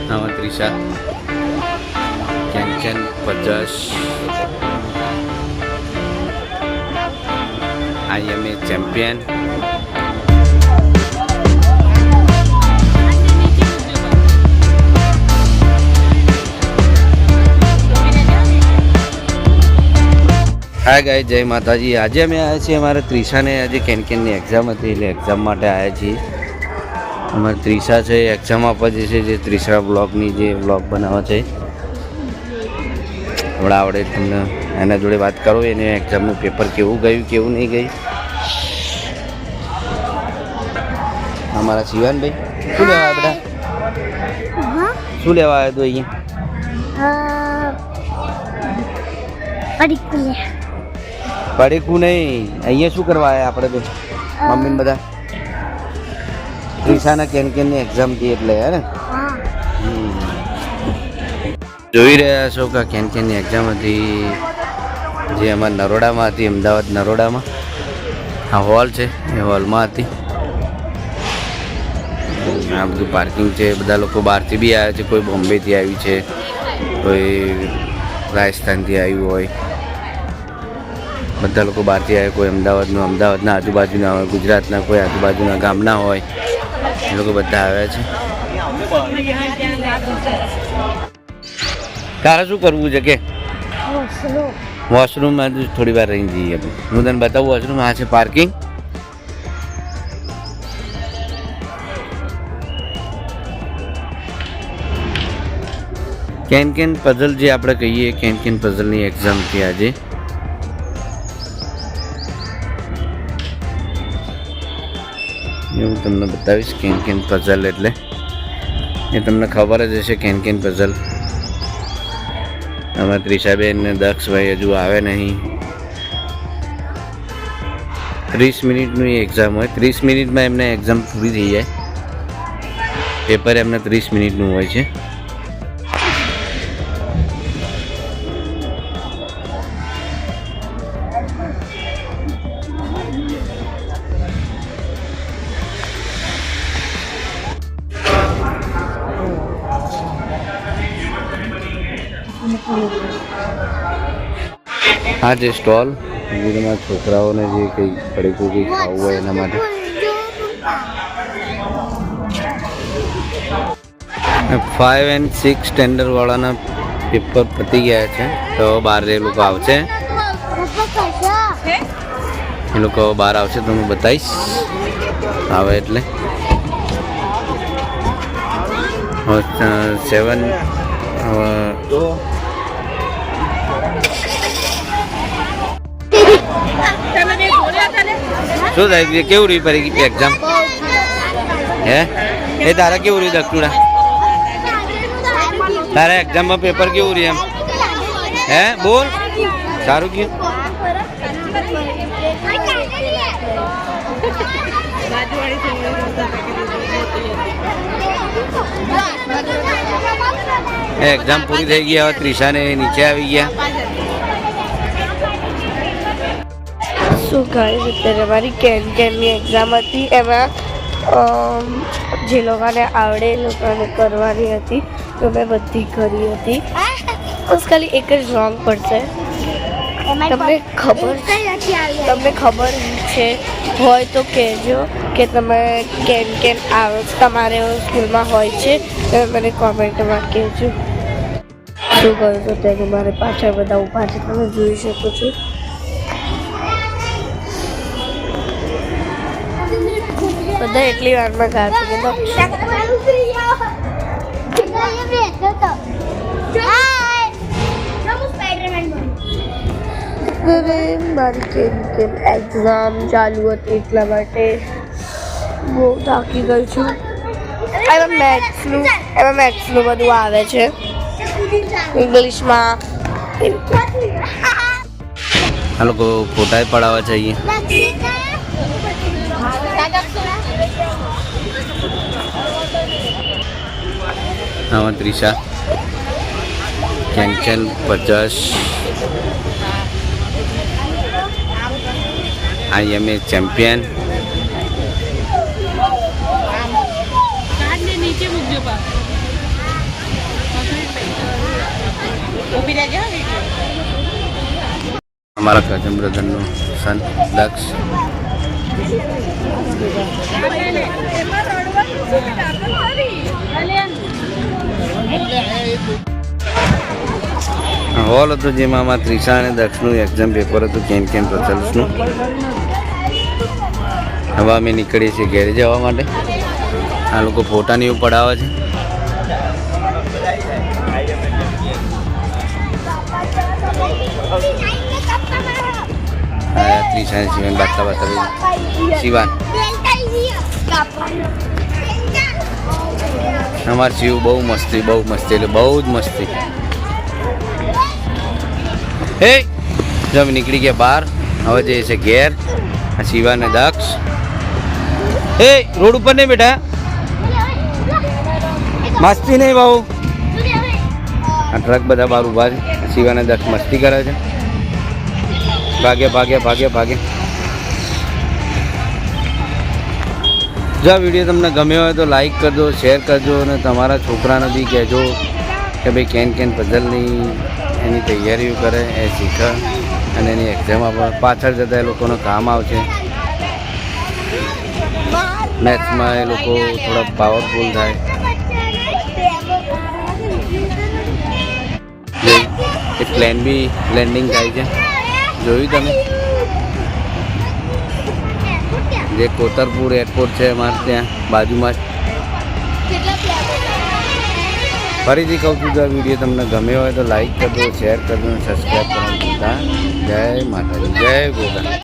Nama Trisha, Ken Pajas. I am a champion. Hi guys, जय माता जी। आज अमे आया छे अमारा त्रिशा ने आज केन एक्जाम थी એટલે એક્ઝામ માટે આયા છીએ। અમારી ત્રિશા છે એક્ઝામ આપવા જશે જે ત્રિશા બ્લોગની જે બ્લોગ બનાવવા છે હમણાં આવડે તમને એના જોડે વાત કરો એને એક્ઝામનું પેપર કેવું ગયું કેવું નહીં ગયું। અમારા શિવાનભાઈ શું લેવા આવ્યા બેટા? શું લેવા આવ્યો તું અહીંયા? પડીકું નહીં, અહીંયા શું કરવા આવ્યા આપણે તો મમ્મી ને બધા? ત્રિશાના કેનની એક્ઝામ હતી એટલે હે ને? જોઈ રહ્યા છો કે કેનની એક્ઝામ હતી જે અમારા નરોડામાં હતી, અમદાવાદ નરોડામાં। આ હોલ છે એ હોલમાં હતી। આ બધું પાર્કિંગ છે, બધા લોકો બહારથી બી આવ્યા છે, કોઈ બોમ્બેથી આવ્યું છે, કોઈ રાજસ્થાનથી આવ્યું હોય, બધા લોકો બહારથી આવ્યા, કોઈ અમદાવાદના આજુબાજુના હોય, ગુજરાતના કોઈ આજુબાજુના ગામના હોય, એ લોકો બધા આવ્યા છે। તારે શું કરવું છે કે? વોશરૂમમાં થોડી વાર રહી જઈએ, હું તને બતાવું વોશરૂમ। આ છે પાર્કિંગ। કેન પઝલ જે આપણે કહીએ કેન પઝલની એક્ઝામ હતી આજે। હું તમને બતાવીશ કેન પઝલ એટલે એ તમને ખબર જ હશે। કેન પઝલ અમારા ત્રિશાબેન ને દક્ષભાઈ હજુ આવે નહીં। 30 મિનિટની એક્ઝામ હોય, 30 મિનિટમાં એમને એક્ઝામ પૂરી થઈ જાય। પેપર એમને 30 મિનિટનું હોય છે। આ જે સ્ટોલ જે તમારા છોકરાઓને જે કંઈ પડીકું કંઈ ખાવું હોય એના માટે 5 અને 6 સ્ટેન્ડર્ડ વાળાના પેપર પતી ગયા છે તો બહાર એ લોકો આવશે। એ લોકો બહાર આવશે તો હું બતાવીશ આવે એટલે 7 શું થાય? કેવું રહ્યું પરી એક્ઝામ? હે એ તારા કેવું રહ્યું દક્ષુડા? તારા એક્ઝામમાં પેપર કેવું રહ્યું એમ? હે બોલ, સારું ગયું? એક્ઝામ પૂરી થઈ ગઈ, હવે ત્રિશાને નીચે આવી ગયા। શું ગાઈસ, અત્યારે મારી કેનની એક્ઝામ હતી, એમાં જે લોકોને આવડે એ લોકોને કરવાની હતી તો મેં બધી કરી હતી। બસ ખાલી એક જ રોંગ પડશે। તમને ખબર છે હોય તો કહેજો કે તમે કેન આવે તમારે સ્કૂલમાં હોય છે તો મને કોમેન્ટમાં કહેજો। શું કરું છો ત્યારે મારે પાછળ બધા ઊભા છે, તમે જોઈ શકો છો। બધા એટલી વારમાં ગાશે કે મારી કેન એક્ઝામ ચાલુ હતી એટલા માટે બહુ થાકી ગઈ છું। એમાં મેથ્સનું બધું આવે છે, ઇંગ્લિશમાં। આ લોકો ફોટા પડાવવા છે અહીંયા। nama Trisha, Ken Pajas. I am a champion. અમારા કઝન બ્રધરનું સન દક્ષ. હોલ હતો જેમાં અમારા ત્રિષા અને દક્ષનું એક્ઝામ પેપર હતું કેન પ્રચલ્સનું. હવે અમે નીકળીએ છીએ ઘેર જવા માટે. આ લોકો ફોટાની ઉપર પડાવે છે. ત્રિષા અને શિવાન બાટલા બતાવી. શિવાન અમાર શિવ બહુ મસ્તી એટલે બહુ જ મસ્તી. હે જો અમે નીકળી ગયા બહાર. હવે જઈએ છે ઘેર. આ શિવા ને દક્ષ. હે રોડ ઉપર નહીં બેટા, મસ્તી નહીં બહુ. આ ટ્રક બધા બહાર ઊભા છે. શિવા ને દક્ષ મસ્તી કરે છે. ભાગે. જો આ વિડીયો તમને ગમ્યો હોય તો લાઈક કરજો, શેર કરજો અને તમારા છોકરાને બી કહેજો કે ભાઈ કેન પઝલની એની તૈયારીઓ કરે, એ શીખે અને એની એક્ઝામ આપે. પાછળ જતાં એ લોકોને કામ આવશે. મેથ્સમાં એ લોકો થોડા પાવરફુલ થાય. એ પ્લેન બી લેન્ડિંગ થાય છે, જોયું તમે? જે કોતરપુર એરપોર્ટ છે અમારે ત્યાં બાજુમાં જ. ફરીથી કહું છું, જો આ વિડીયો તમને ગમ્યો હોય તો લાઈક કરજો, શેર કરજો અને સબસ્ક્રાઈબ કરવાનું ભૂલતા. જય માતાજી, જય ગોગા.